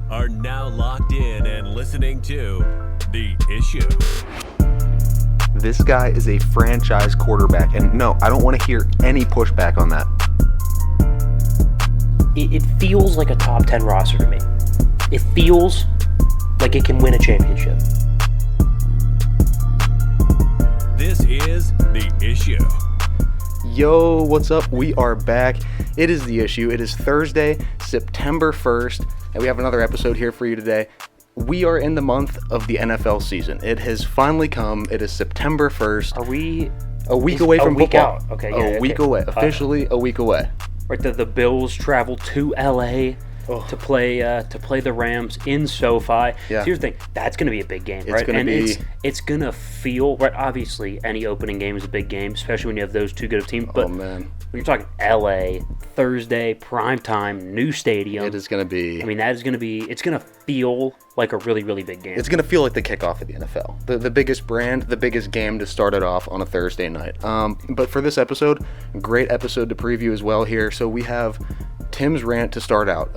are now locked in and listening to The Issue. This guy is a franchise quarterback, and no, I don't want to hear any pushback on that. It feels like a top 10 roster to me. It feels like it can win a championship. This is The Issue. Yo, what's up? We are back. It is The Issue. It is Thursday, September 1st, and we have another episode here for you today. We are in the month of the NFL season. It has finally come. It is September 1st. Are we a week away from football? Out. Okay, yeah, a week away. Officially a week away. Right, the Bills travel to LA to play the Rams in SoFi. Yeah. So here's the thing, that's going to be a big game, right? It's going to feel right. Obviously, any opening game is a big game, especially when you have those two good of teams. But when you're talking LA, Thursday, prime time, new stadium, it is going to be. I mean, that is going to be. It's going to feel like a really, really big game. It's going to feel like the kickoff of the NFL, the biggest brand, the biggest game to start it off on a Thursday night. But for this episode, great episode to preview as well here. So we have Tim's rant to start out,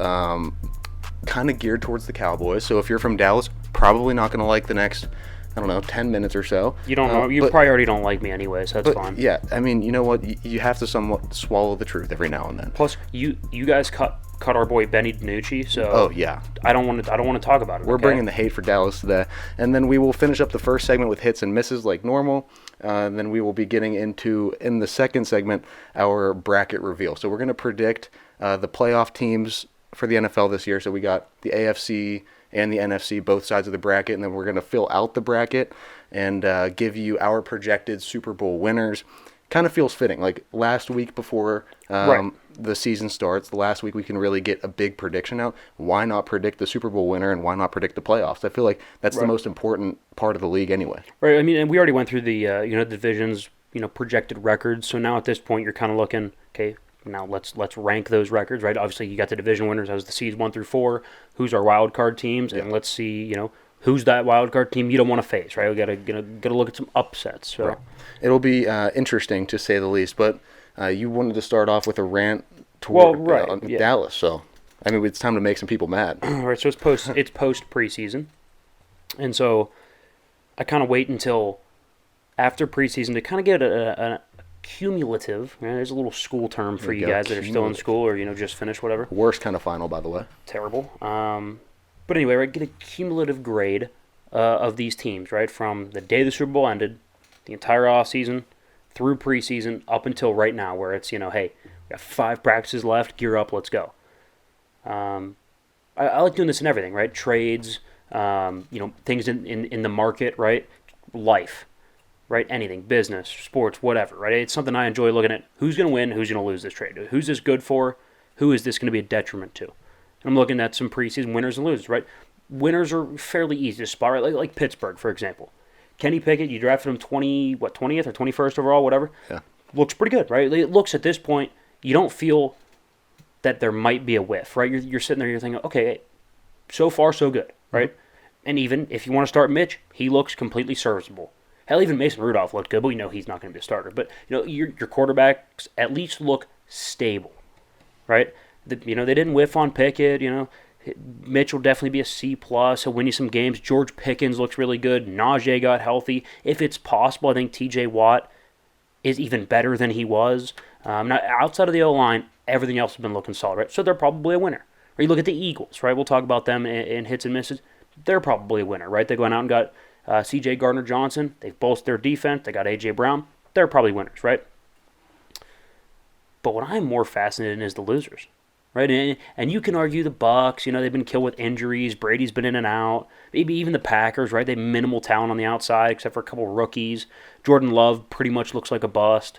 kind of geared towards the Cowboys. So if you're from Dallas, probably not going to like the next, 10 minutes or so. You don't know. You probably already don't like me anyway, so that's fine. Yeah, I mean, you know what? You have to somewhat swallow the truth every now and then. Plus, you guys cut our boy Benny DiNucci, so oh yeah, I don't want to talk about it. We're bringing the hate for Dallas today, and then we will finish up the first segment with hits and misses like normal. And then we will be getting into, in the second segment, our bracket reveal. So we're going to predict the playoff teams for the NFL this year. So we got the AFC and the NFC, both sides of the bracket, and then we're going to fill out the bracket and give you our projected Super Bowl winners. Kind of feels fitting. Like last week before the season starts, the last week we can really get a big prediction out. Why not predict the Super Bowl winner, and why not predict the playoffs? I feel like that's the most important part of the league anyway. Right. I mean, and we already went through the the divisions, projected records. So now at this point, you're kind of looking, okay, now let's rank those records, right? Obviously, you got the division winners as the seeds 1 through 4. Who's our wild card teams, and let's see, who's that wild card team you don't want to face, right? We gotta look at some upsets. So it'll be interesting to say the least. But you wanted to start off with a rant toward Dallas, so I mean it's time to make some people mad. All right, so it's post preseason, and so I kind of wait until after preseason to kind of get a cumulative. There's a little school term for you guys that are still in school or just finished, whatever. Worst kind of final, by the way. Terrible. But anyway, right, get a cumulative grade of these teams, right, from the day the Super Bowl ended, the entire offseason, through preseason, up until right now, where it's, hey, we got 5 practices left, gear up, let's go. I like doing this in everything, right? Trades, things in the market, right? Life, right? Anything, business, sports, whatever, right? It's something I enjoy looking at. Who's going to win? Who's going to lose this trade? Who's this good for? Who is this going to be a detriment to? And I'm looking at some preseason winners and losers, right? Winners are fairly easy to spot, right? Like Pittsburgh, for example. Kenny Pickett, you drafted him 20th or 21st overall, whatever. Yeah. Looks pretty good, right? It looks at this point, you don't feel that there might be a whiff, right? You're sitting there, you're thinking, okay, so far so good, right? Mm-hmm. And even if you want to start Mitch, he looks completely serviceable. Hell, even Mason Rudolph looked good, but we know he's not going to be a starter. But your quarterbacks at least look stable, right? They didn't whiff on Pickett. Mitch will definitely be a C+. He'll win you some games. George Pickens looks really good. Najee got healthy. If it's possible, I think T.J. Watt is even better than he was. Now, outside of the O-line, everything else has been looking solid, right? So they're probably a winner. Or you look at the Eagles, right? We'll talk about them in hits and misses. They're probably a winner, right? They went out and got C.J. Gardner-Johnson. They've bolstered their defense. They got A.J. Brown. They're probably winners, right? But what I'm more fascinated in is the losers, right? And you can argue the Bucs, they've been killed with injuries. Brady's been in and out. Maybe even the Packers, right? They have minimal talent on the outside except for a couple rookies. Jordan Love pretty much looks like a bust.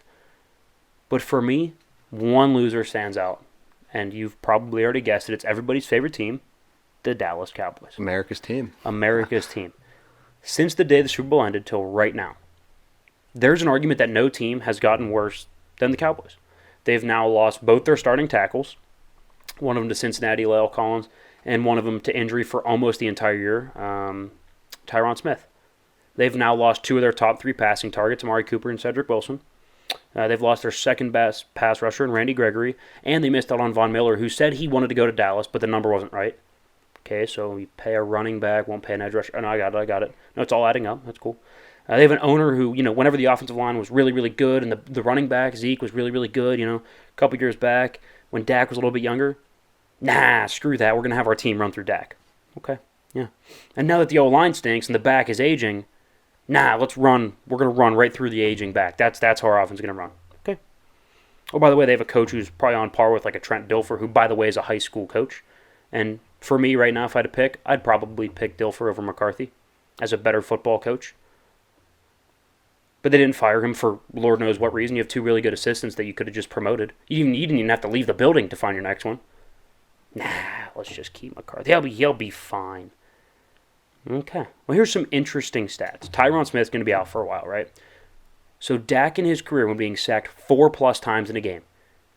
But for me, one loser stands out. And you've probably already guessed it. It's everybody's favorite team, the Dallas Cowboys. America's team. America's team. Since the day the Super Bowl ended till right now, there's an argument that no team has gotten worse than the Cowboys. They've now lost both their starting tackles, one of them to Cincinnati, La'el Collins, and one of them to injury for almost the entire year, Tyron Smith. They've now lost 2 of their top 3 passing targets, Amari Cooper and Cedric Wilson. They've lost their second best pass rusher in Randy Gregory, and they missed out on Von Miller, who said he wanted to go to Dallas, but the number wasn't right. Okay, so you pay a running back, won't pay an edge rusher. Oh, no, I got it. No, it's all adding up. That's cool. They have an owner who, whenever the offensive line was really, really good and the running back, Zeke, was really, really good, a couple years back when Dak was a little bit younger, nah, screw that. We're going to have our team run through Dak. Okay, yeah. And now that the O-line stinks and the back is aging, nah, let's run. We're going to run right through the aging back. That's how our offense is going to run. Okay. Oh, by the way, they have a coach who's probably on par with like a Trent Dilfer, who, by the way, is a high school coach. And for me right now, if I had to pick, I'd probably pick Dilfer over McCarthy as a better football coach. But they didn't fire him for Lord knows what reason. You have two really good assistants that you could have just promoted. You didn't even have to leave the building to find your next one. Nah, let's just keep McCarthy. He'll be fine. Okay. Well, here's some interesting stats. Tyron Smith's going to be out for a while, right? So Dak in his career, when being sacked 4+ times in a game.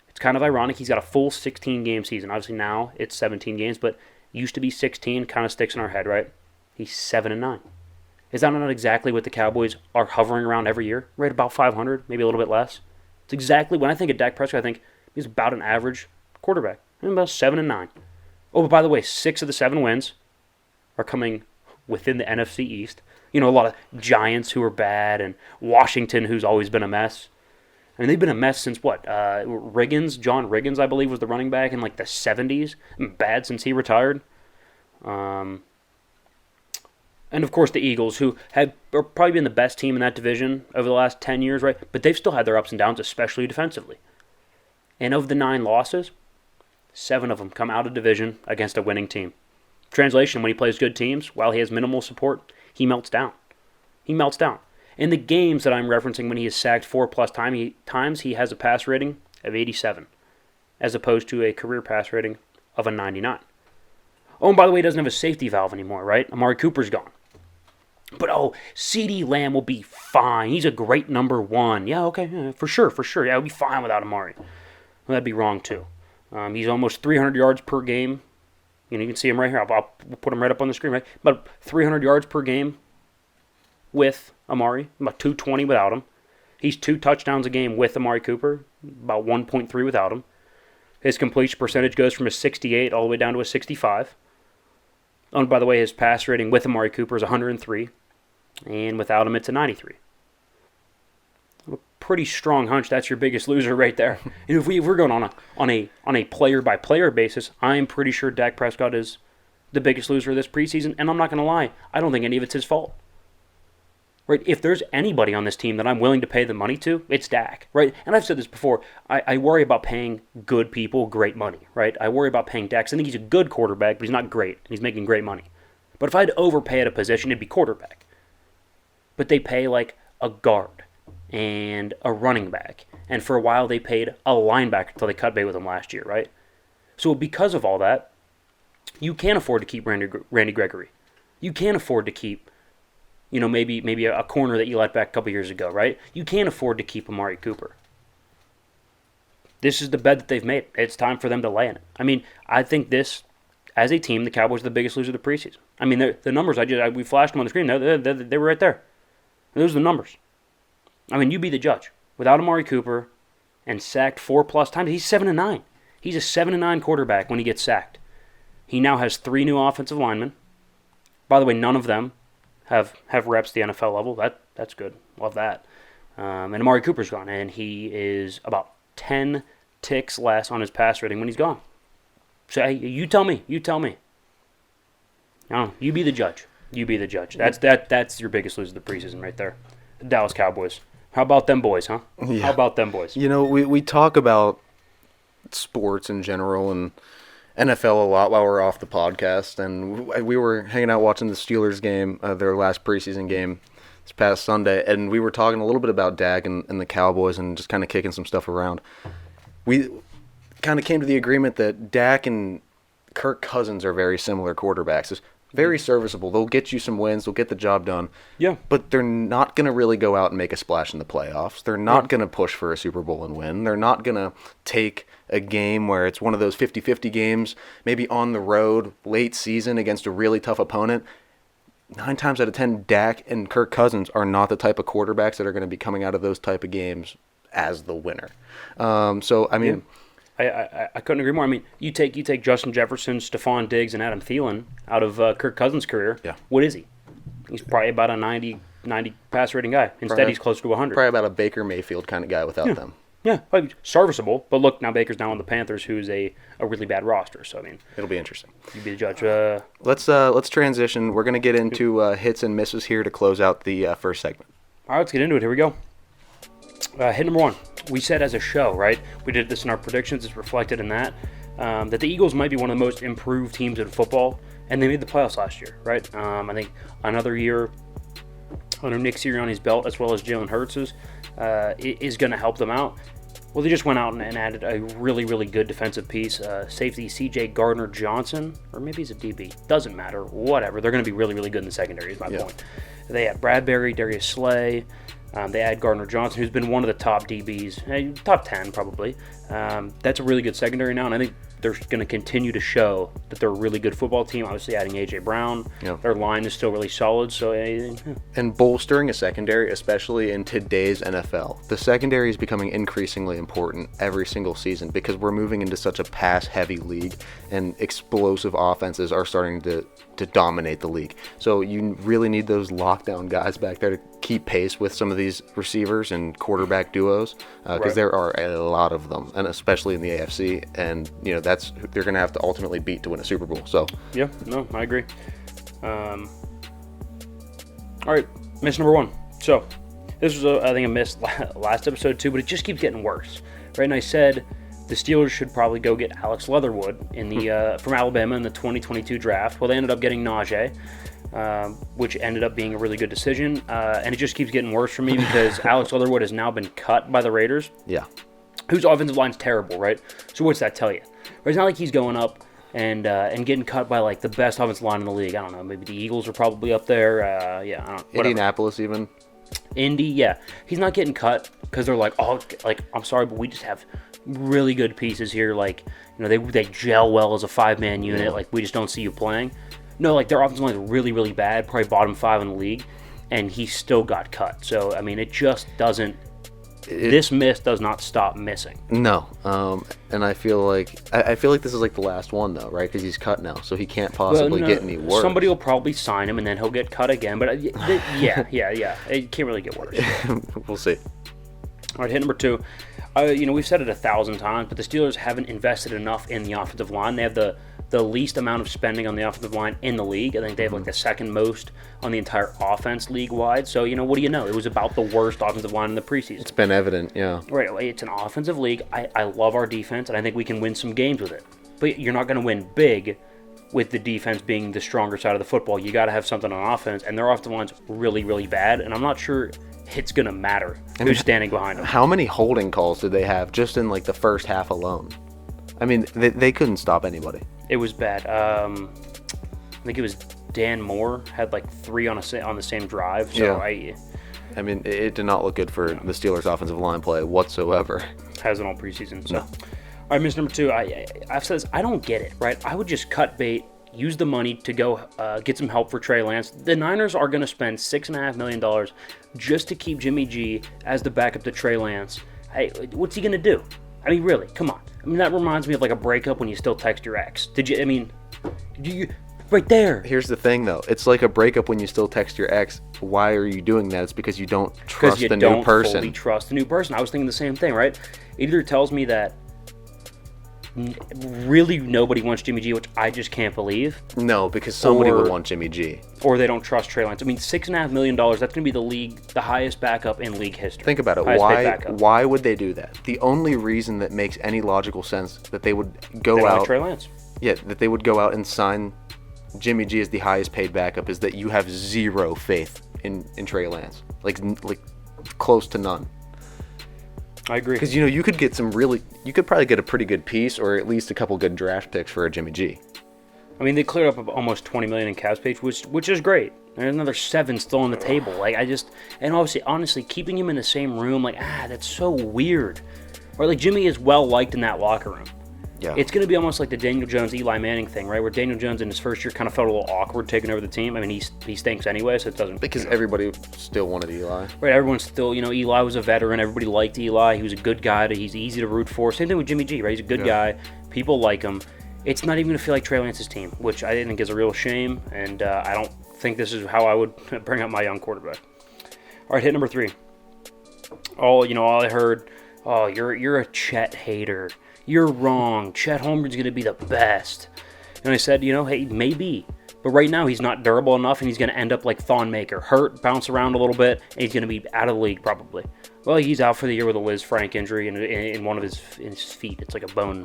It's kind of ironic. He's got a full 16-game season. Obviously now it's 17 games, but used to be 16. Kind of sticks in our head, right? He's 7-9. Is that not exactly what the Cowboys are hovering around every year? Right about 500, maybe a little bit less. It's exactly, when I think of Dak Prescott, I think he's about an average quarterback. About 7-9. Oh, but by the way, 6 of the 7 wins are coming within the NFC East. A lot of Giants who are bad and Washington who's always been a mess. I mean, they've been a mess since what? John Riggins, I believe, was the running back in like the 70s. Bad since he retired. And, of course, the Eagles, who have probably been the best team in that division over the last 10 years, right? But they've still had their ups and downs, especially defensively. And of the 9 losses, 7 of them come out of division against a winning team. Translation, when he plays good teams, while he has minimal support, he melts down. In the games that I'm referencing, when he is sacked 4+ times, he has a pass rating of 87, as opposed to a career pass rating of a 99. Oh, and by the way, he doesn't have a safety valve anymore, right? Amari Cooper's gone. But, CeeDee Lamb will be fine. He's a great number 1. Yeah, okay, yeah, for sure. Yeah, he'll be fine without Amari. Well, that'd be wrong, too. He's almost 300 yards per game. You can see him right here. I'll put him right up on the screen, right? About 300 yards per game with Amari. About 220 without him. He's 2 touchdowns a game with Amari Cooper. About 1.3 without him. His completion percentage goes from a 68 all the way down to a 65. And by the way, his pass rating with Amari Cooper is 103, and without him, it's a 93. A pretty strong hunch. That's your biggest loser right there. And if we're going on a player by player basis, I'm pretty sure Dak Prescott is the biggest loser of this preseason. And I'm not going to lie, I don't think any of it's his fault. Right? If there's anybody on this team that I'm willing to pay the money to, it's Dak. Right? And I've said this before. I worry about paying good people great money. Right? I worry about paying Dak. I think he's a good quarterback, but he's not great. And he's making great money. But if I had to overpay at a position, it'd be quarterback. But they pay like a guard and a running back. And for a while, they paid a linebacker until they cut bait with him last year. Right? So because of all that, you can't afford to keep Randy Gregory. You can't afford to keep maybe a corner that you let back a couple years ago, right? You can't afford to keep Amari Cooper. This is the bed that they've made. It's time for them to lay in it. I mean, I think this, as a team, the Cowboys are the biggest loser of the preseason. I mean, the numbers, we flashed them on the screen. They were right there. And those are the numbers. I mean, you be the judge. Without Amari Cooper and sacked 4+ times, he's 7-9. He's a 7-9 quarterback when he gets sacked. He now has 3 new offensive linemen. By the way, none of them have reps the NFL level. That's good. Love that. And Amari Cooper's gone, and he is about 10 ticks less on his pass rating when he's gone. So hey, you tell me. No, you be the judge. That's your biggest loser of the preseason right there. The Dallas Cowboys. How about them boys, huh? Yeah. How about them boys? We talk about sports in general and NFL a lot while we're off the podcast, and we were hanging out watching the Steelers game, their last preseason game this past Sunday, and we were talking a little bit about Dak and the Cowboys and just kind of kicking some stuff around. We kind of came to the agreement that Dak and Kirk Cousins are very similar quarterbacks. It's very serviceable. They'll get you some wins. They'll get the job done. Yeah. But they're not going to really go out and make a splash in the playoffs. They're not going to push for a Super Bowl and win. They're not going to take a game where it's one of those 50-50 games, maybe on the road, late season against a really tough opponent. 9 times out of 10, Dak and Kirk Cousins are not the type of quarterbacks that are going to be coming out of those type of games as the winner. I couldn't agree more. I mean, you take Justin Jefferson, Stephon Diggs, and Adam Thielen out of Kirk Cousins' career. Yeah. What is he? He's probably about a 90 pass rating guy. Instead, he's closer to 100. Probably about a Baker Mayfield kind of guy without them. Yeah, probably serviceable. But look, now Baker's down on the Panthers, who's a really bad roster. So, I mean, It'll be interesting. you be the judge. Let's transition. We're going to get into hits and misses here to close out the first segment. All right, let's get into it. Here we go. Hit number 1. We said as a show, right? We did this in our predictions. It's reflected in that the Eagles might be one of the most improved teams in football, and they made the playoffs last year, right? I think another year under Nick Sirianni's belt, as well as Jalen Hurts's, is going to help them out. Well, they just went out and added a really, really good defensive piece. Safety C.J. Gardner-Johnson, or maybe he's a DB. Doesn't matter. Whatever. They're going to be really, really good in the secondary is my point. They had Bradbury, Darius Slay. They had Gardner-Johnson, who's been one of the top DBs, top 10 probably. That's a really good secondary now, and I think they're going to continue to show that they're a really good football team. Obviously, adding A.J. Brown. Yep. Their line is still really solid. So, And bolstering a secondary, especially in today's NFL. The secondary is becoming increasingly important every single season because we're moving into such a pass-heavy league, and explosive offenses are starting to dominate the league. So you really need those lockdown guys back there to keep pace with some of these receivers and quarterback duos because there are a lot of them, and especially in the AFC. And that's who they're going to have to ultimately beat to win a Super Bowl. So yeah, no, I agree. All right, miss number 1. So this was I think a miss last episode too, but it just keeps getting worse. Right, and I said the Steelers should probably go get Alex Leatherwood in the from Alabama in the 2022 draft. Well, they ended up getting Najee, which ended up being a really good decision. And it just keeps getting worse for me because Alex Leatherwood has now been cut by the Raiders. Yeah. Whose offensive line's terrible, right? So what's that tell you? Right, it's not like he's going up and getting cut by like the best offensive line in the league. I don't know. Maybe the Eagles are probably up there. I don't know. Indianapolis even. Indy, yeah. He's not getting cut because they're like, oh, like, I'm sorry, but we just have really good pieces here. Like, they gel well as a 5-man unit. Yeah. Like, we just don't see you playing. No, like, their offensive line is really, really bad, probably bottom 5 in the league, and he still got cut. So, I mean, it just doesn't. This miss does not stop missing. No, and I feel like this is like the last one though, right? Because he's cut now, so he can't possibly get any worse. Somebody will probably sign him, and then he'll get cut again. But yeah, it can't really get worse. We'll see. All right, hit number 2. We've said it 1,000 times, but the Steelers haven't invested enough in the offensive line. They have the least amount of spending on the offensive line in the league. I think they have like the second most on the entire offense league-wide. So, what do you know? It was about the worst offensive line in the preseason. It's been evident, yeah. Right, it's an offensive league. I love our defense, and I think we can win some games with it. But you're not going to win big with the defense being the stronger side of the football. You got to have something on offense, and their offensive line's really, really bad, and I'm not sure it's going to matter who's standing behind them. How many holding calls did they have just in like the first half alone? I mean, they couldn't stop anybody. It was bad. I think it was Dan Moore had like 3 on the same drive. So yeah. I mean, it did not look good for the Steelers' offensive line play whatsoever. Hasn't all preseason. So, no. All right, miss number 2. I've said this. I don't get it. Right? I would just cut bait, use the money to go get some help for Trey Lance. The Niners are going to spend $6.5 million just to keep Jimmy G as the backup to Trey Lance. Hey, what's he going to do? I mean, really, come on. I mean, that reminds me of like a breakup when you still text your ex. Right there. Here's the thing, though. It's like a breakup when you still text your ex. Why are you doing that? It's because you don't trust the new person. Because you don't fully trust the new person. I was thinking the same thing, right? It either tells me that really nobody wants Jimmy G, which I just can't believe. No, because somebody would want Jimmy G. Or they don't trust Trey Lance. I mean, $6.5 million, that's going to be the highest backup in league history. Think about it. Why would they do that? The only reason that makes any logical sense that they would go out... like Trey Lance. Yeah, that they would go out and sign Jimmy G as the highest paid backup is that you have zero faith in Trey Lance. Like close to none. I agree. Because, you could get you could probably get a pretty good piece or at least a couple good draft picks for a Jimmy G. I mean, they cleared up almost $20 million in cap space, which is great. There's another 7 still on the table. And honestly, keeping him in the same room, that's so weird. Or Jimmy is well liked in that locker room. Yeah. It's going to be almost like the Daniel Jones, Eli Manning thing, right? Where Daniel Jones in his first year kind of felt a little awkward taking over the team. I mean, he stinks anyway, so it doesn't... Because everybody still wanted Eli. Right, everyone's still, Eli was a veteran. Everybody liked Eli. He was a good guy. He's easy to root for. Same thing with Jimmy G, right? He's a good guy. People like him. It's not even going to feel like Trey Lance's team, which I think is a real shame, and I don't think this is how I would bring up my young quarterback. All right, hit number 3. All I heard, oh, you're a Chet hater. You're wrong. Chet Holmgren's going to be the best. And I said, hey, maybe. But right now, he's not durable enough, and he's going to end up like Thonmaker. Hurt, bounce around a little bit, and he's going to be out of the league probably. Well, he's out for the year with a Liz Frank injury in one of his feet. It's like a bone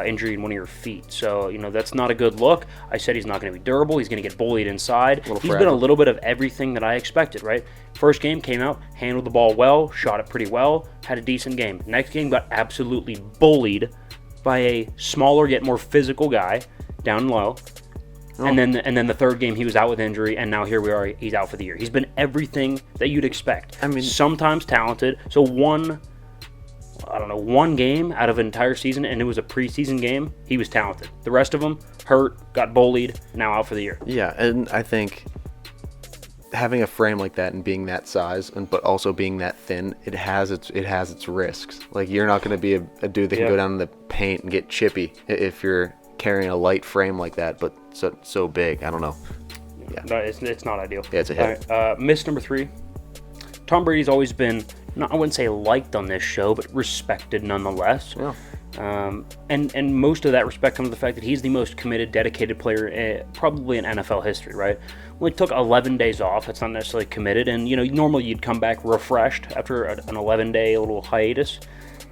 injury in one of your feet. So, that's not a good look. I said he's not going to be durable. He's going to get bullied inside. He's been a little bit of everything that I expected, right? First game, came out, handled the ball well, shot it pretty well, had a decent game. Next game, got absolutely bullied by a smaller yet more physical guy down low. Oh. And then the third game, he was out with injury, and now here we are, he's out for the year. He's been everything that you'd expect. I mean, sometimes talented. So one game out of an entire season, and it was a preseason game, he was talented. The rest of them, hurt, got bullied, now out for the year. Yeah, and I think having a frame like that and being that size, but also being that thin, it has its risks. Like, you're not going to be a dude that can go down in the paint and get chippy if you're carrying a light frame like that, but so big. I don't know. Yeah, no, it's not ideal. Yeah, it's a hit. Right, miss number 3. Tom Brady's always been, I wouldn't say liked on this show, but respected nonetheless. Yeah. And most of that respect comes from the fact that he's the most committed, dedicated player probably in NFL history, right? Well, he took 11 days off. That's not necessarily committed. And, normally you'd come back refreshed after an 11-day little hiatus.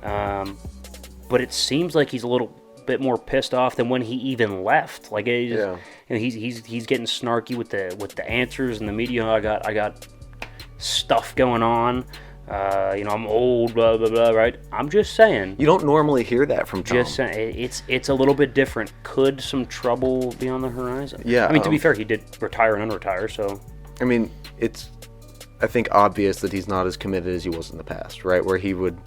But it seems like he's a little bit more pissed off than when he even left. Like, he's getting snarky with the answers and the media. I got stuff going on. I'm old, blah blah blah. Right? I'm just saying. You don't normally hear that from Tom. Just saying, it's a little bit different. Could some trouble be on the horizon? Yeah. I mean, to be fair, he did retire and unretire. So. I mean, it's, I think, obvious that he's not as committed as he was in the past, right? Where he would,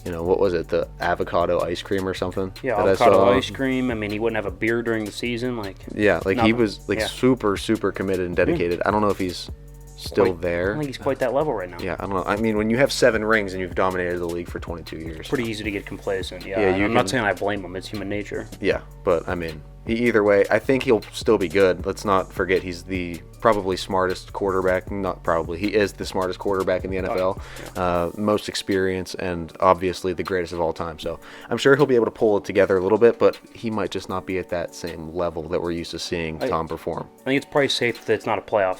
what was it, the avocado ice cream or something? Yeah, avocado ice cream. I mean, he wouldn't have a beer during the season, he was super, super committed and dedicated. I don't know if he's still there. I don't think he's quite that level right now. Yeah, I don't know. I mean, when you have 7 rings and you've dominated the league for 22 years. Pretty easy to get complacent. Yeah, I'm not saying I blame him. It's human nature. Yeah, but I mean, either way, I think he'll still be good. Let's not forget he's the probably smartest quarterback. Not probably. He is the smartest quarterback in the NFL. Most experience and obviously the greatest of all time. So I'm sure he'll be able to pull it together a little bit, but he might just not be at that same level that we're used to seeing Tom perform. I think it's probably safe that it's not a playoff.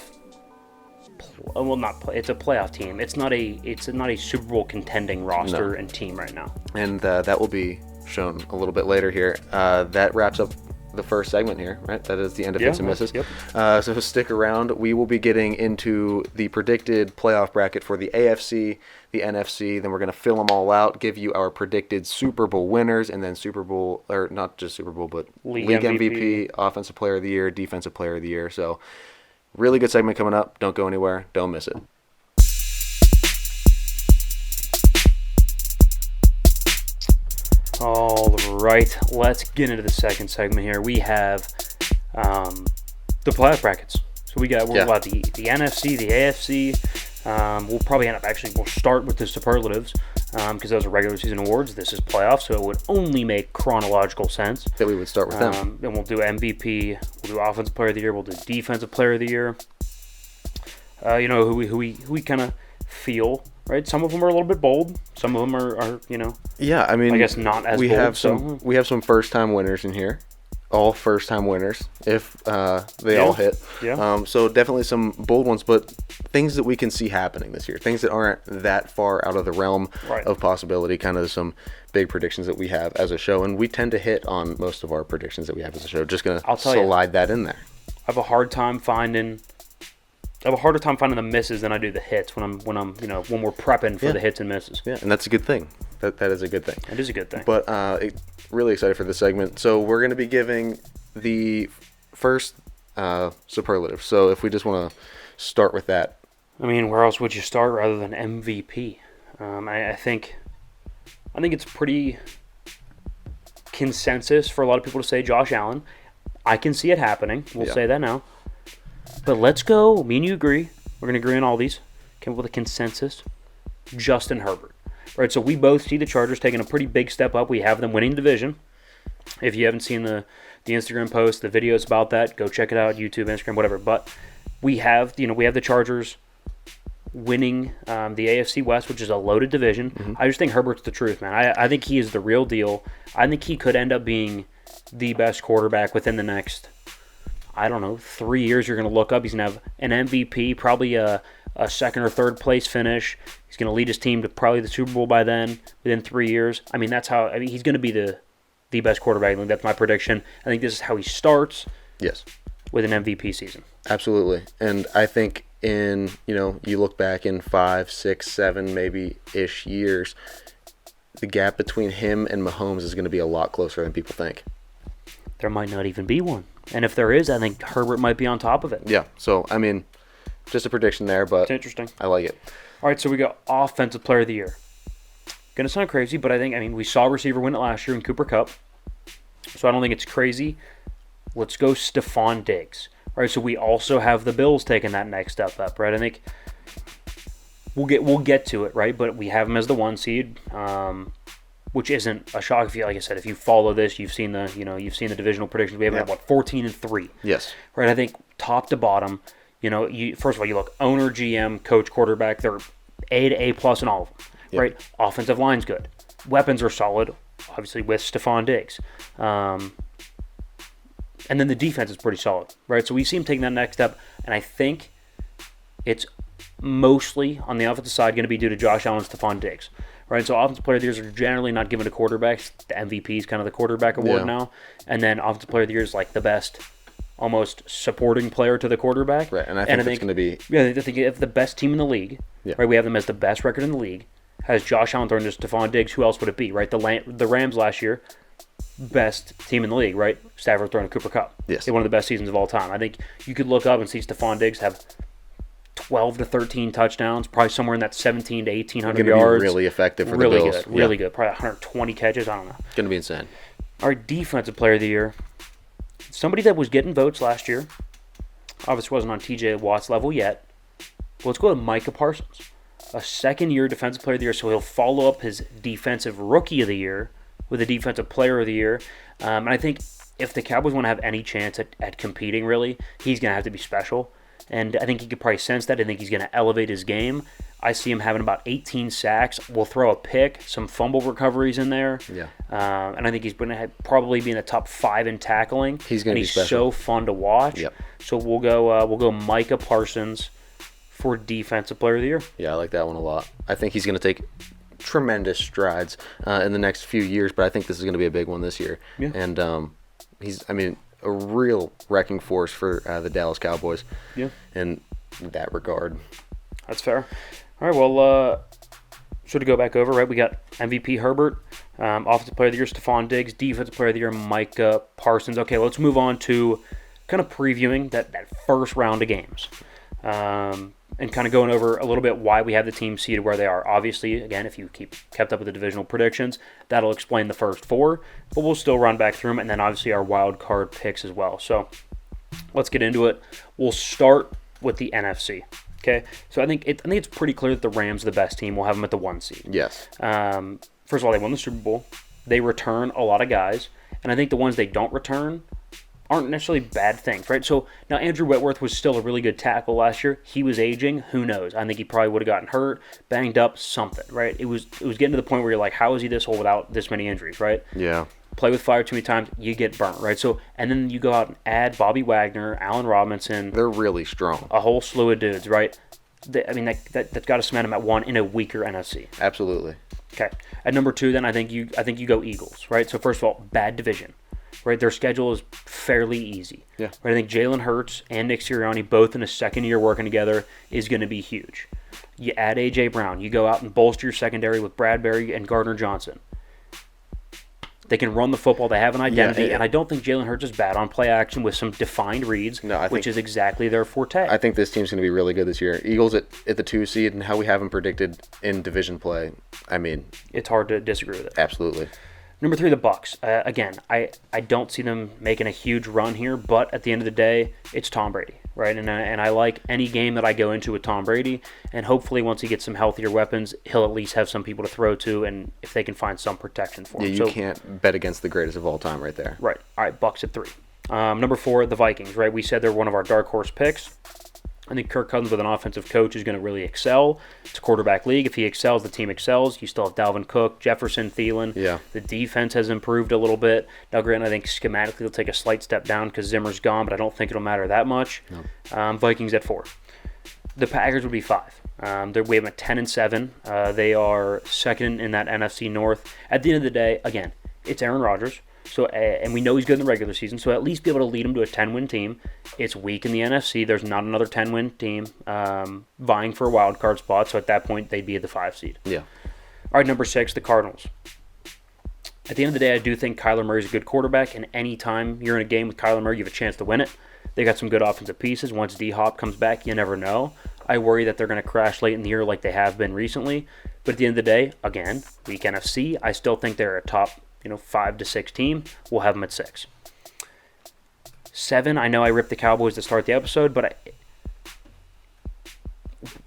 Well, it's a playoff team. It's not a Super Bowl contending roster and team right now. And that will be shown a little bit later here. That wraps up the first segment here, right? That is the end of hits and misses. Yep. So stick around. We will be getting into the predicted playoff bracket for the AFC, the NFC. Then we're going to fill them all out, give you our predicted Super Bowl winners, and then Super Bowl, or not just Super Bowl, but League MVP, Offensive Player of the Year, Defensive Player of the Year. So really good segment coming up. Don't go anywhere. Don't miss it. All right, let's get into the second segment here. We have the playoff brackets. So we're about the NFC, the AFC. We'll probably we'll start with the superlatives because those are regular season awards. This is playoffs, so it would only make chronological sense that we would start with them. Then we'll do MVP, we'll do Offensive Player of the Year, we'll do Defensive Player of the Year. Who we kind of feel. Right, some of them are a little bit bold. Some of them are. Yeah, I mean, I guess not as bold. We have some first-time winners in here, all first-time winners if they all hit. Yeah. So definitely some bold ones, but things that we can see happening this year, things that aren't that far out of the realm of possibility. Kind of some big predictions that we have as a show, and we tend to hit on most of our predictions that we have as a show. Just gonna slide that in there. I have a hard time finding the misses than I do the hits when we're prepping for the hits and misses. Yeah, and that's a good thing. That is a good thing. It is a good thing. But really excited for this segment. So we're going to be giving the first superlative. So if we just want to start with that. I mean, where else would you start rather than MVP? I think it's pretty consensus for a lot of people to say Josh Allen. I can see it happening. We'll say that now. But let's go. Me and you agree. We're going to agree on all these. Came up with a consensus. Justin Herbert. Right, so we both see the Chargers taking a pretty big step up. We have them winning the division. If you haven't seen the Instagram post, the videos about that, go check it out. YouTube, Instagram, whatever. But we have the Chargers winning the AFC West, which is a loaded division. Mm-hmm. I just think Herbert's the truth, man. I think he is the real deal. I think he could end up being the best quarterback within the next, 3 years. You're going to look up. He's going to have an MVP, probably a second or third place finish. He's going to lead his team to probably the Super Bowl by then, within 3 years. He's going to be the best quarterback. I think that's my prediction. I think this is how he starts. Yes. With an MVP season. Absolutely. And I think you look back in 5, 6, 7 maybe-ish years, the gap between him and Mahomes is going to be a lot closer than people think. There might not even be one. And if there is, I think Herbert might be on top of it. Yeah. So, just a prediction there, but it's interesting. I like it. All right, so we got Offensive Player of the Year. Going to sound crazy, but we saw a receiver win it last year in Cooper Kupp. So I don't think it's crazy. Let's go Stephon Diggs. All right, so we also have the Bills taking that next step up, right? I think we'll get to it, right? But we have him as the 1 seed, which isn't a shock. Like I said, if you follow this, you've seen the divisional predictions. We have him at 14-3. Yes. Right. I think top to bottom. First of all, you look owner, GM, coach, quarterback. They're A to A plus in all of them. Yep. Right. Offensive line's good. Weapons are solid. Obviously with Stephon Diggs. And then the defense is pretty solid, right? So we see him taking that next step, and I think it's mostly on the offensive side going to be due to Josh Allen and Stephon Diggs, right? So offensive player of the years are generally not given to quarterbacks. The MVP is kind of the quarterback award now, and then offensive player of the year is like the best, almost supporting player to the quarterback. Right, and I think it's going to be... Yeah, I think if the best team in the league, right? We have them as the best record in the league, has Josh Allen thrown to Stephon Diggs. Who else would it be, right? The Rams last year, best team in the league, right? Stafford throwing to Cooper Kupp. Yes. They one of the best seasons of all time. I think you could look up and see Stephon Diggs have 12 to 13 touchdowns, probably somewhere in that 17 to 1,800 yards. Be really effective for really the Bills. Really good. Probably 120 catches. I don't know. It's going to be insane. All right, Defensive Player of the Year. Somebody that was getting votes last year. Obviously wasn't on TJ Watt's level yet. Well, let's go to Micah Parsons. A second-year Defensive Player of the Year, so he'll follow up his Defensive Rookie of the Year with a Defensive Player of the Year. And I think if the Cowboys want to have any chance at competing, really, he's going to have to be special. And I think he could probably sense that. I think he's going to elevate his game. I see him having about 18 sacks. We'll throw a pick, some fumble recoveries in there. Yeah. And I think he's going to probably be in the top 5 in tackling. He's going to be special. He's so fun to watch. Yep. So we'll go Micah Parsons for Defensive Player of the Year. Yeah, I like that one a lot. I think he's going to take tremendous strides in the next few years, but I think this is going to be a big one this year. Yeah. And he's, a real wrecking force for the Dallas Cowboys. Yeah. In that regard. That's fair. All right, well, so to go back over, right, we got MVP Herbert, Offensive Player of the Year Stephon Diggs, Defensive Player of the Year Micah Parsons. Okay, let's move on to kind of previewing that first round of games. And kind of going over a little bit why we have the team seated where they are. Obviously, again, if you kept up with the divisional predictions, that'll explain the first 4, but we'll still run back through them, and then obviously our wild card picks as well. So let's get into it. We'll start with the NFC. Okay, so I think it's pretty clear that the Rams are the best team. We'll have them at the 1 seed. Yes. First of all, they won the Super Bowl. They return a lot of guys, and I think the ones they don't return aren't necessarily bad things, right? So now Andrew Whitworth was still a really good tackle last year. He was aging. Who knows? I think he probably would have gotten hurt, banged up, something, right? It was getting to the point where you're like, how is he this old without this many injuries, right? Yeah. Play with fire too many times, you get burnt, right? So, and then you go out and add Bobby Wagner, Allen Robinson. They're really strong. A whole slew of dudes, right? That's got to cement them at 1 in a weaker NFC. Absolutely. Okay. At number 2, then I think you go Eagles, right? So first of all, bad division. Right, their schedule is fairly easy. Yeah. Right, I think Jalen Hurts and Nick Sirianni, both in a second year working together, is going to be huge. You add A.J. Brown. You go out and bolster your secondary with Bradbury and Gardner Johnson. They can run the football. They have an identity. And I don't think Jalen Hurts is bad on play action with some defined reads, which is exactly their forte. I think this team's going to be really good this year. Eagles at the 2 seed, and how we have them predicted in division play, it's hard to disagree with it. Absolutely. Number 3, the Bucks. Again, I don't see them making a huge run here, but at the end of the day, it's Tom Brady, right? And I like any game that I go into with Tom Brady, and hopefully once he gets some healthier weapons, he'll at least have some people to throw to, and if they can find some protection for him. Yeah, you can't bet against the greatest of all time right there. Right. All right, Bucks at 3. Number 4, the Vikings, right? We said they're one of our dark horse picks. I think Kirk Cousins with an offensive coach is going to really excel. It's a quarterback league. If he excels, the team excels. You still have Dalvin Cook, Jefferson, Thielen. Yeah. The defense has improved a little bit. Now, granted, I think schematically they'll take a slight step down because Zimmer's gone, but I don't think it'll matter that much. No. Vikings at 4. The Packers would be 5. We have a 10-7. They are second in that NFC North. At the end of the day, again, it's Aaron Rodgers. So, and we know he's good in the regular season, so at least be able to lead him to a 10-win team. It's weak in the NFC. There's not another 10-win team vying for a wild card spot, so at that point, they'd be at the 5 seed. Yeah. All right, number 6, the Cardinals. At the end of the day, I do think Kyler Murray's a good quarterback, and any time you're in a game with Kyler Murray, you have a chance to win it. They got some good offensive pieces. Once D-Hop comes back, you never know. I worry that they're going to crash late in the year like they have been recently. But at the end of the day, again, weak NFC, I still think they're a top 5 to 6 team. We'll have them at 6. 7, I know I ripped the Cowboys to start the episode, but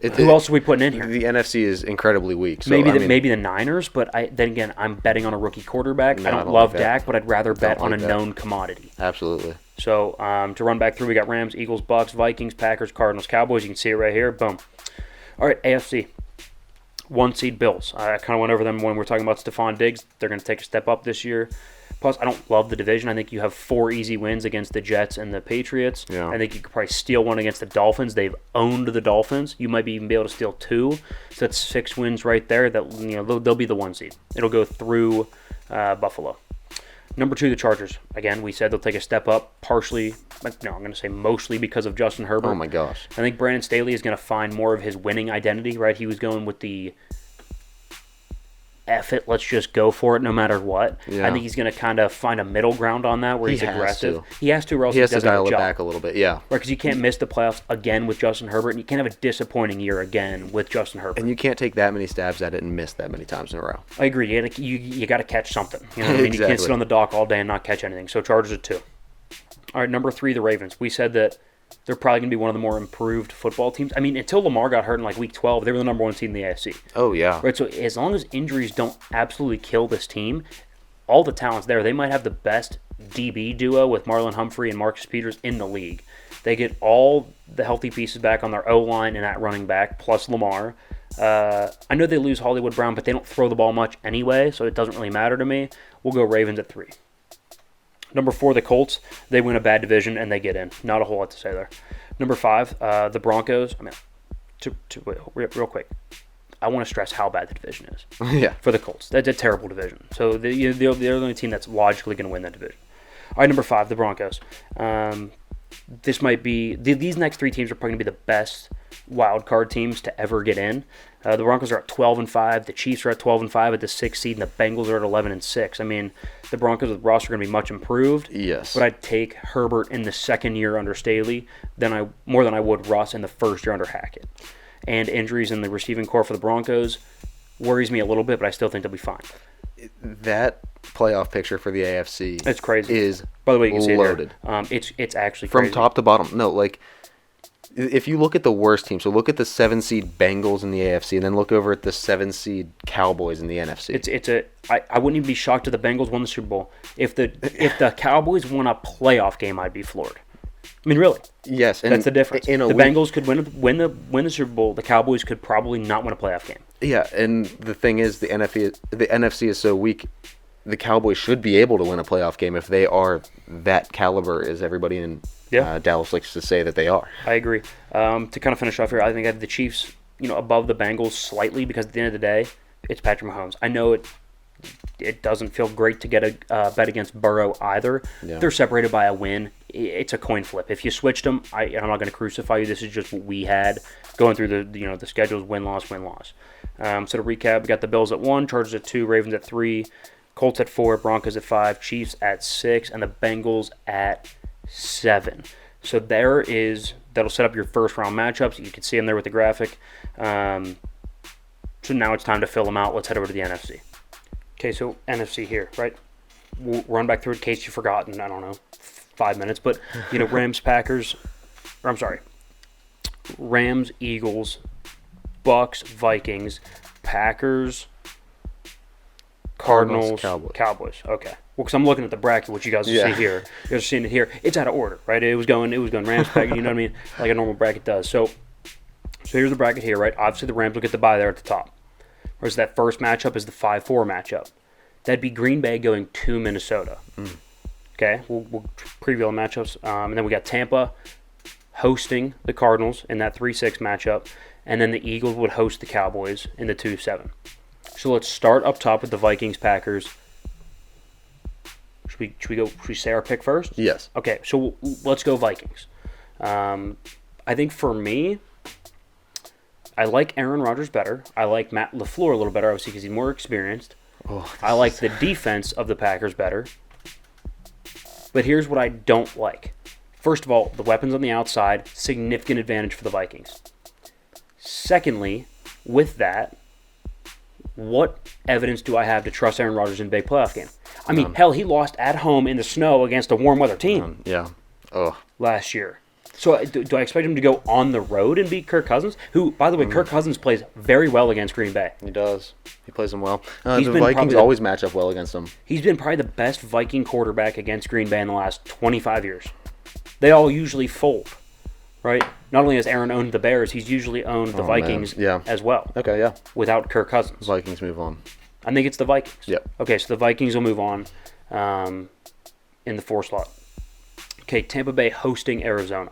who else are we putting in here? The NFC is incredibly weak. So, maybe the Niners, but then again, I'm betting on a rookie quarterback. No, I don't love Dak, but I'd rather bet on a known commodity. Absolutely. So to run back through, we got Rams, Eagles, Bucks, Vikings, Packers, Cardinals, Cowboys. You can see it right here. Boom. All right, AFC. 1 seed Bills. I kind of went over them when we were talking about Stephon Diggs. They're going to take a step up this year. Plus, I don't love the division. I think you have 4 easy wins against the Jets and the Patriots. Yeah. I think you could probably steal one against the Dolphins. They've owned the Dolphins. You might even be able to steal 2. So that's 6 wins right there. That they'll be the 1 seed. It'll go through Buffalo. Number 2, the Chargers. Again, we said they'll take a step up partially. No, I'm going to say mostly because of Justin Herbert. Oh, my gosh. I think Brandon Staley is going to find more of his winning identity, right? He was going with the F it, let's just go for it no matter what. Yeah. I think he's going to kind of find a middle ground on that where he's aggressive. He has to, or else he has to doesn't have dial a it job. back a little bit, yeah. Right, because you can't miss the playoffs again with Justin Herbert, and you can't have a disappointing year again with Justin Herbert. And you can't take that many stabs at it and miss that many times in a row. I agree. You got to catch something. You know what I mean? Exactly. You can't sit on the dock all day and not catch anything. So Chargers at 2. All right, number 3, the Ravens. We said that they're probably going to be one of the more improved football teams. I mean, until Lamar got hurt in like week 12, they were the number 1 seed in the AFC. Oh, yeah. Right, so as long as injuries don't absolutely kill this team, all the talent's there. They might have the best DB duo with Marlon Humphrey and Marcus Peters in the league. They get all the healthy pieces back on their O-line and at running back, plus Lamar. I know they lose Hollywood Brown, but they don't throw the ball much anyway, so it doesn't really matter to me. We'll go Ravens at 3. Number 4, the Colts. They win a bad division, and they get in. Not a whole lot to say there. Number 5, the Broncos. I mean, real quick, I want to stress how bad the division is. Yeah. For the Colts. That's a terrible division. So they're the only team that's logically going to win that division. All right, number 5, the Broncos. This might be these next 3 teams are probably going to be the best wild card teams to ever get in. The Broncos are at 12-5. The Chiefs are at 12-5 at the 6th seed, and the Bengals are at 11-6. I mean, the Broncos with Ross are going to be much improved. Yes. But I'd take Herbert in the second year under Staley more than I would Ross in the first year under Hackett. And injuries in the receiving core for the Broncos worries me a little bit, but I still think they'll be fine. That playoff picture for the AFC It's crazy. Is by the way, you can see loaded. it there. It's actually from crazy. top to bottom. No, like if you look at the worst team, so look at the 7 seed Bengals in the AFC, and then look over at the 7 seed Cowboys in the NFC. I wouldn't even be shocked if the Bengals won the Super Bowl. If the Cowboys won a playoff game, I'd be floored. I mean, really. Yes, and that's the difference. The Bengals could win the Super Bowl. The Cowboys could probably not win a playoff game. Yeah, and the thing is, the NFC is so weak. The Cowboys should be able to win a playoff game if they are that caliber, as everybody in Dallas likes to say that they are. I agree. To kind of finish off here, I think I have the Chiefs, above the Bengals slightly because at the end of the day, it's Patrick Mahomes. I know it doesn't feel great to get a bet against Burrow either. Yeah. They're separated by a win. It's a coin flip. If you switched them, I'm not going to crucify you. This is just what we had going through the schedules: win loss, win loss. So to recap, we got the Bills at 1, Chargers at 2, Ravens at 3, Colts at 4, Broncos at 5, Chiefs at 6, and the Bengals at 7. So that'll set up your first round matchups. You can see them there with the graphic. So now it's time to fill them out. Let's head over to the NFC. Okay, so NFC here, right? we'll run back through it in case you've forgotten. I don't know, 5 minutes, but Rams, Packers. Or I'm sorry, Rams, Eagles, Bucks, Vikings, Packers, Cardinals, Cowboys. Okay. Well, because I'm looking at the bracket, which you guys will see here. You guys are seeing it here. It's out of order, right? It was going Rams, Packers. You know what I mean? Like a normal bracket does. So here's the bracket here, right? Obviously, the Rams will get the bye there at the top. Whereas that first matchup is the 5-4 matchup. That'd be Green Bay going to Minnesota. Okay, we'll preview the matchups. And then we got Tampa hosting the Cardinals in that 3-6 matchup. And then the Eagles would host the Cowboys in the 2-7. So let's start up top with the Vikings, Packers. Should we say our pick first? Yes. Okay, so let's go Vikings. I think for me, I like Aaron Rodgers better. I like Matt LaFleur a little better, obviously, because he's more experienced. I like the defense of the Packers better. But here's what I don't like. First of all, the weapons on the outside, significant advantage for the Vikings. Secondly, with that, what evidence do I have to trust Aaron Rodgers in a big playoff game? I mean, hell, he lost at home in the snow against a warm weather team last year. So do I expect him to go on the road and beat Kirk Cousins? Who, by the way, Kirk Cousins plays very well against Green Bay. He does. He plays them well. The Vikings always match up well against them. He's been probably the best Viking quarterback against Green Bay in the last 25 years. They all usually fold, right? Not only has Aaron owned the Bears, he's usually owned the Vikings as well. Okay, yeah. Without Kirk Cousins. Vikings move on. I think it's the Vikings. Yep. Okay, so the Vikings will move on in the 4 slot. Okay, Tampa Bay hosting Arizona.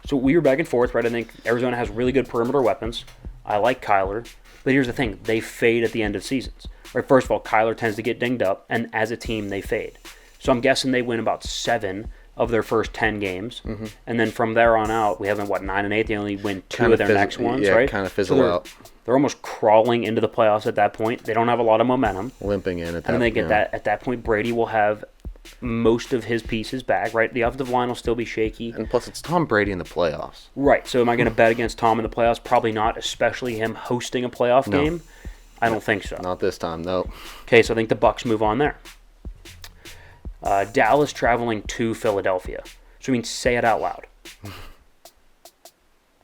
So we were back and forth, right? I think Arizona has really good perimeter weapons. I like Kyler. But here's the thing. They fade at the end of seasons. Right? First of all, Kyler tends to get dinged up, and as a team, they fade. So I'm guessing they win about 7 of their first 10 games. And then from there on out, we have them, 9 and 8? They only win 2 of their next ones, right? Yeah, kind of fizzle out. They're almost crawling into the playoffs at that point. They don't have a lot of momentum. Limping in at that point. And they get that. At that point, Brady will have most of his pieces back, right? The offensive line will still be shaky. And plus, it's Tom Brady in the playoffs. Right. So am I going to bet against Tom in the playoffs? Probably not, especially him hosting a playoff game. I don't think so. Not this time, no. Okay, so I think the Bucs move on there. Dallas traveling to Philadelphia. So I mean, say it out loud.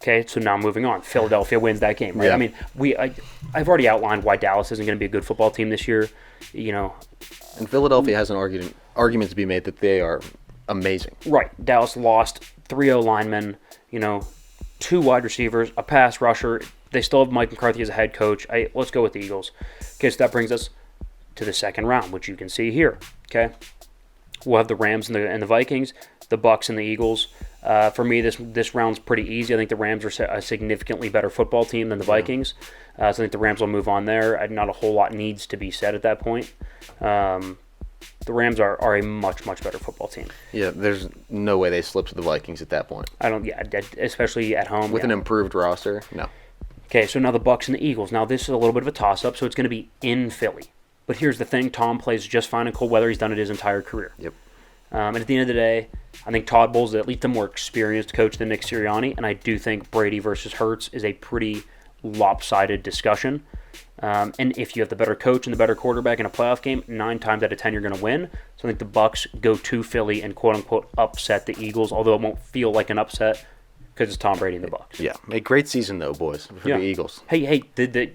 Okay, so now moving on. Philadelphia wins that game, right? Yeah. I mean, I've already outlined why Dallas isn't going to be a good football team this year. And Philadelphia has an argument to be made that they are amazing. Right. Dallas lost 3 linemen, 2 wide receivers, a pass rusher. They still have Mike McCarthy as a head coach. Let's go with the Eagles. Okay, so that brings us to the second round, which you can see here. Okay, we'll have the Rams and the Vikings, the Bucs and the Eagles. For me, this round's pretty easy. I think the Rams are a significantly better football team than the Vikings. So I think the Rams will move on there. Not a whole lot needs to be said at that point. The Rams are a much, much better football team. Yeah, there's no way they slip to the Vikings at that point. Especially at home. With an improved roster, no. Okay, so now the Bucs and the Eagles. Now this is a little bit of a toss-up, so it's going to be in Philly. But here's the thing. Tom plays just fine in cold weather. He's done it his entire career. Yep. And at the end of the day, I think Todd Bowles is at least a more experienced coach than Nick Sirianni, and I do think Brady versus Hurts is a pretty lopsided discussion. And if you have the better coach and the better quarterback in a playoff game, 9 times out of 10 you're going to win. So I think the Bucs go to Philly and quote-unquote upset the Eagles, although it won't feel like an upset because it's Tom Brady and the Bucs. Yeah, a great season though, boys, for the Eagles. Hey,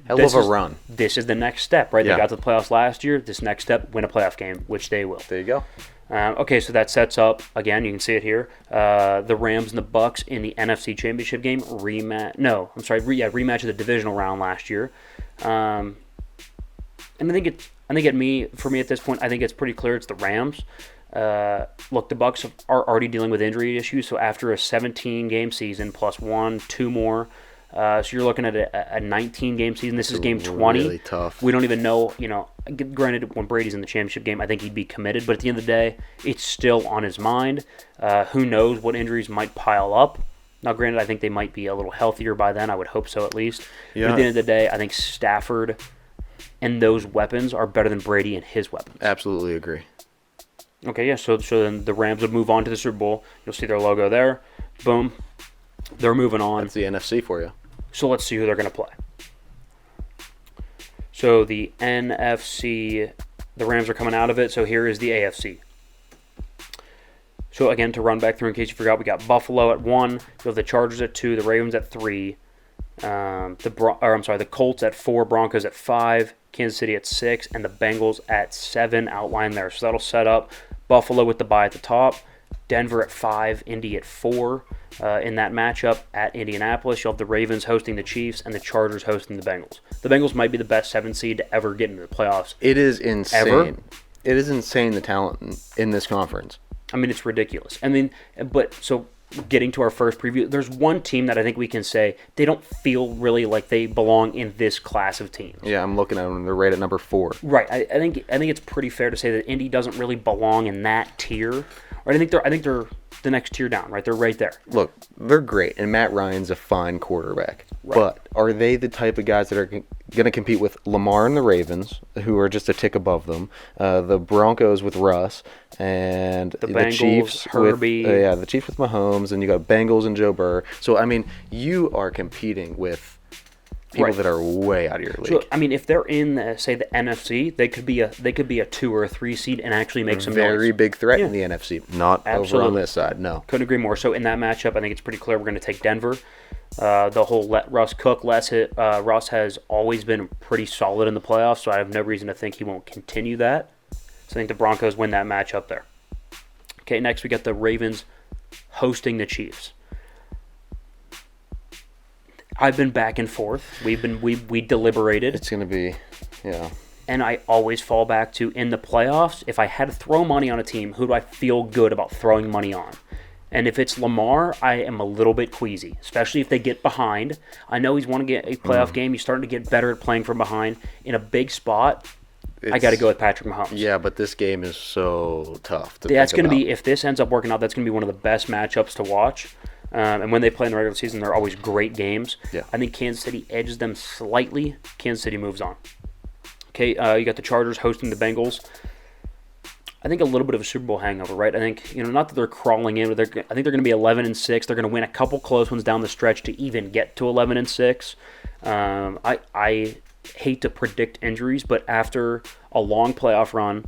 hell of a run. This is the next step, right? They got to the playoffs last year. This next step, win a playoff game, which they will. There you go. Okay, so that sets up, again, you can see it here, the Rams and the Bucs in the NFC Championship game. Rematch of the divisional round last year. And for me at this point, I think it's pretty clear it's the Rams. Look, the Bucs are already dealing with injury issues, so after a 17-game season plus 2 more, so you're looking at a 19-game season. This is game 20. Really tough. We don't even know, granted, when Brady's in the championship game, I think he'd be committed, but at the end of the day, it's still on his mind. Who knows what injuries might pile up. Now, granted, I think they might be a little healthier by then. I would hope so, at least. Yeah. But at the end of the day, I think Stafford and those weapons are better than Brady and his weapons. Absolutely agree. Okay, yeah, so then the Rams would move on to the Super Bowl. You'll see their logo there. Boom. They're moving on. That's the NFC for you. So let's see who they're going to play. So the NFC The Rams are coming out of it, so here is the AFC. So again, to run back through in case you forgot, we got Buffalo at 1, we have the Chargers at 2, the Ravens at 3, the Colts at 4, Broncos at 5, Kansas City at 6, and the Bengals at 7 outlined there. So that'll set up Buffalo with the bye at the top, Denver at 5, Indy at 4. In that matchup at Indianapolis, you'll have the Ravens hosting the Chiefs and the Chargers hosting the Bengals. The Bengals might be the best 7 seed to ever get into the playoffs. It is insane. Ever? It is insane, the talent in this conference. I mean, it's ridiculous. I mean, but so getting to our first preview, there's one team that I think we can say they don't feel really like they belong in this class of teams. Yeah, I'm looking at them. They're right at number 4. Right. I think it's pretty fair to say that Indy doesn't really belong in that tier. Right. I think they're the next tier down. Right. They're right there. Look, they're great, and Matt Ryan's a fine quarterback. Right. But are they the type of guys that are going to compete with Lamar and the Ravens, who are just a tick above them, the Broncos with Russ, and the Bengals, Chiefs Herbie. With the Chiefs with Mahomes, and you got Bengals and Joe Burrow. So I mean, you are competing with people Right. that are way out of your league. So I mean, if they're in say the NFC, they could be a 2 or a 3 seed and actually make some Very noise. big threat Yeah. in the NFC. Not Absolutely. over on this side. No. Couldn't agree more. So in that matchup, I think it's pretty clear we're going to take Denver. The whole let Russ cook. Russ has always been pretty solid in the playoffs, so I have no reason to think he won't continue that. So I think the Broncos win that matchup there. Okay, next we got the Ravens hosting the Chiefs. I've been back and forth. We deliberated. It's going to be, yeah. And I always fall back to, in the playoffs, if I had to throw money on a team, who do I feel good about throwing money on? And if it's Lamar, I am a little bit queasy, especially if they get behind. I know he's won a playoff game. He's starting to get better at playing from behind. In a big spot, I got to go with Patrick Mahomes. Yeah, but this game is so tough to That's think going to about. be, if this ends up working out, that's going to be one of the best matchups to watch. And when they play in the regular season, they're always great games. Yeah. I think Kansas City edges them slightly. Kansas City moves on. Okay, you got the Chargers hosting the Bengals. I think a little bit of a Super Bowl hangover, right? I think, not that they're crawling in, but I think they're going to be 11-6. They're going to win a couple close ones down the stretch to even get to 11-6. I hate to predict injuries, but after a long playoff run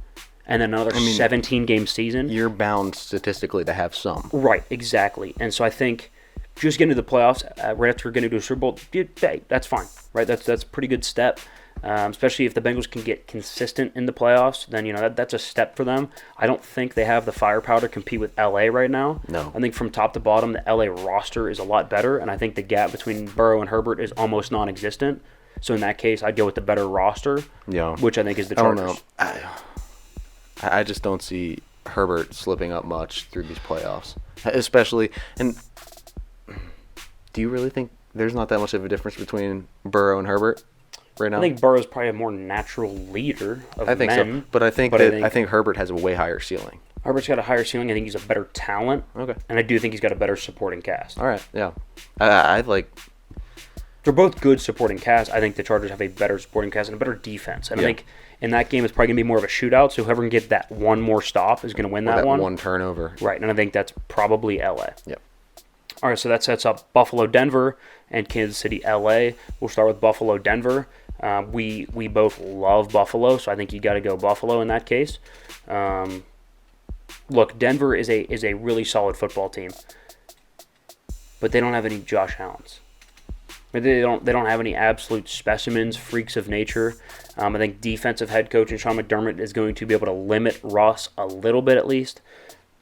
and another 17-game season, You're bound statistically to have some. right? Exactly. And so I think just getting to the playoffs right after getting to a Super Bowl, hey, that's fine, right? That's a pretty good step. Especially if the Bengals can get consistent in the playoffs, then that's a step for them. I don't think they have the firepower to compete with LA right now. No. I think from top to bottom, the LA roster is a lot better, and I think the gap between Burrow and Herbert is almost non-existent. So in that case, I'd go with the better roster, Yeah. which I think is the I don't Chargers. know. I just don't see Herbert slipping up much through these playoffs, especially. And do you really think there's not that much of a difference between Burrow and Herbert right now? I think Burrow's probably a more natural leader of I think men. so, but I think but I think Herbert has a way higher ceiling. Herbert's got a higher ceiling. I think he's a better talent. Okay. And I do think he's got a better supporting cast. All right. Yeah. I like. They're both good supporting cast. I think the Chargers have a better supporting cast and a better defense. And Yeah. I think in that game, it's probably going to be more of a shootout. So whoever can get that one more stop is going to win that one. turnover. Right. And I think that's probably LA. Yep. All right. So that sets up Buffalo, Denver, and Kansas City, LA. We'll start with Buffalo, Denver. We both love Buffalo, so I think you got to go Buffalo in that case. Look, Denver is a really solid football team, but they don't have any Josh Allens. They don't have any absolute specimens, freaks of nature. I think defensive head coach and Sean McDermott is going to be able to limit Russ a little bit at least.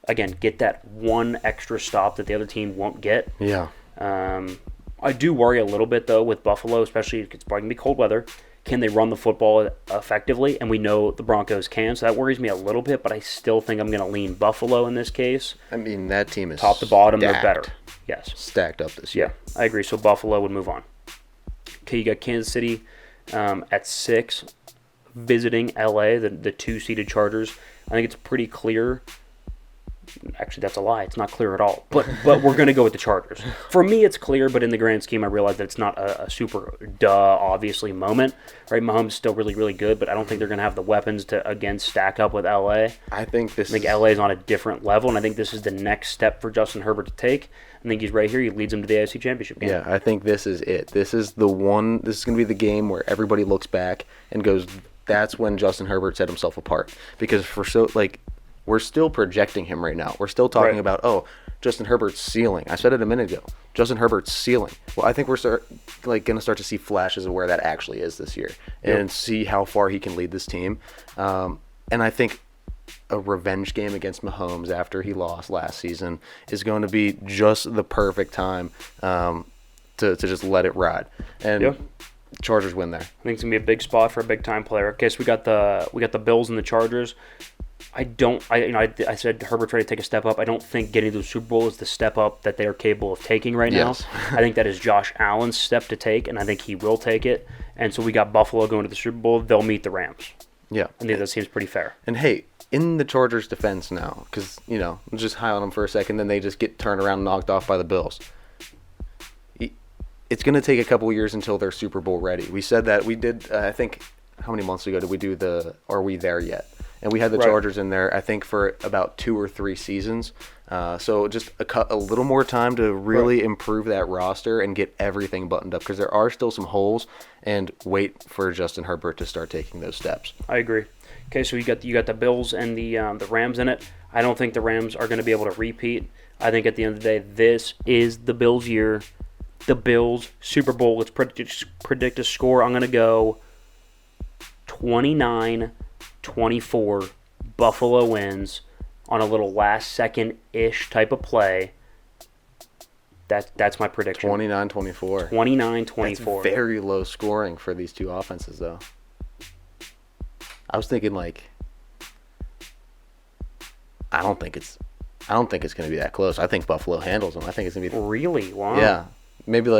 Again, get that one extra stop that the other team won't get. Yeah. I do worry a little bit, though, with Buffalo, especially if it's probably going to be cold weather. Can they run the football effectively? And we know the Broncos can, so that worries me a little bit, but I still think I'm going to lean Buffalo in this case. I mean, that team is Top to bottom, stacked. they're better. Yes. Stacked up this Yeah, year. I agree. So Buffalo would move on. Okay, you got Kansas City at 6, visiting LA, the 2-seeded Chargers. I think it's pretty clear. Actually, that's a lie. It's not clear at all. But we're going to go with the Chargers. For me, it's clear, but in the grand scheme, I realize that it's not a super obviously moment. Right? Mahomes is still really, really good, but I don't think they're going to have the weapons to, again, stack up with LA. I think I think LA is on a different level, and I think this is the next step for Justin Herbert to take. I think he's right here. He leads them to the AFC Championship game. Yeah, I think this is it. This is the one. This is going to be the game where everybody looks back and goes, that's when Justin Herbert set himself apart. Because we're still projecting him right now. We're still talking about, Justin Herbert's ceiling. I said it a minute ago. Justin Herbert's ceiling. Well, I think we're going to start to see flashes of where that actually is this year and see how far he can lead this team. And I think a revenge game against Mahomes after he lost last season is going to be just the perfect time to just let it ride. And Chargers win there. I think it's gonna be a big spot for a big time player. Okay, so we got the Bills and the Chargers. I said Herbert's ready to take a step up. I don't think getting to the Super Bowl is the step up that they are capable of taking right now. I think that is Josh Allen's step to take, and I think he will take it. And so we got Buffalo going to the Super Bowl. They'll meet the Rams. Yeah. I think that seems pretty fair. And hey, in the Chargers' defense now, because, I'm just high on them for a second, then they just get turned around and knocked off by the Bills. It's going to take a couple of years until they're Super Bowl ready. We said that. We did, I think, how many months ago did we do Are We There Yet? And we had the Chargers in there, I think, for about 2 or 3 seasons. So just a little more time to really improve that roster and get everything buttoned up, because there are still some holes, and wait for Justin Herbert to start taking those steps. I agree. Okay, so you got the Bills and the Rams in it. I don't think the Rams are going to be able to repeat. I think at the end of the day, this is the Bills' year. The Bills Super Bowl. Let's predict a score. I'm going to go 29-24. Buffalo wins on a little last-second-ish type of play. That's my prediction. 29-24. 29-24. That's very low scoring for these two offenses, though. I was thinking I don't think it's going to be that close. I think Buffalo handles them. I think it's going to be really. Wow. Yeah, maybe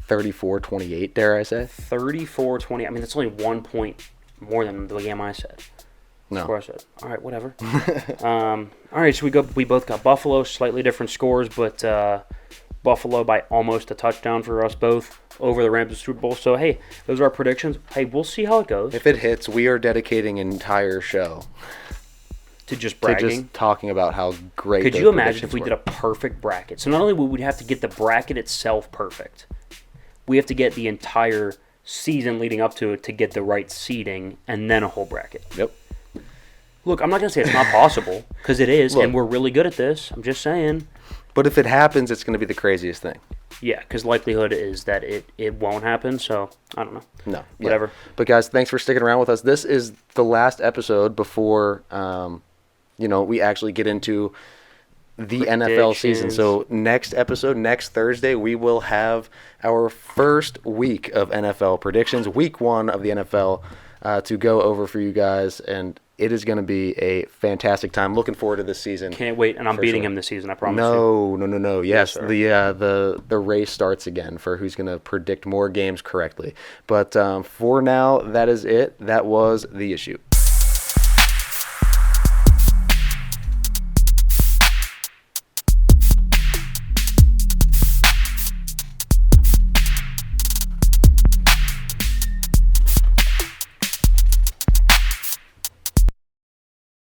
34-28. Dare I say? 34-20. I mean, that's only 1 point more than the game I said. No. Score I said. All right, whatever. All right, so we both got Buffalo, slightly different scores, but Buffalo by almost a touchdown for us both over the Rams in Super Bowl. So, hey, those are our predictions. Hey, we'll see how it goes. If it hits, we are dedicating an entire show to just bragging. To just talking about how great. Could you imagine if we did a perfect bracket? So not only would we have to get the bracket itself perfect, we have to get the entire season leading up to it to get the right seeding, and then a whole bracket. Yep. Look, I'm not going to say it's not possible, because it is, and we're really good at this. I'm just saying. But if it happens, it's going to be the craziest thing. Yeah, because likelihood is that it won't happen, so I don't know. No. Whatever. Yeah. But, guys, thanks for sticking around with us. This is the last episode before, we actually get into the NFL season. So next episode, next Thursday, we will have our first week of NFL predictions, week 1 of the NFL to go over for you guys, and it is going to be a fantastic time. Looking forward to this season. Can't wait, and I'm beating him this season, I promise you. No. Yes, yes, the race starts again for who's going to predict more games correctly. But for now, that is it. That was The Issue.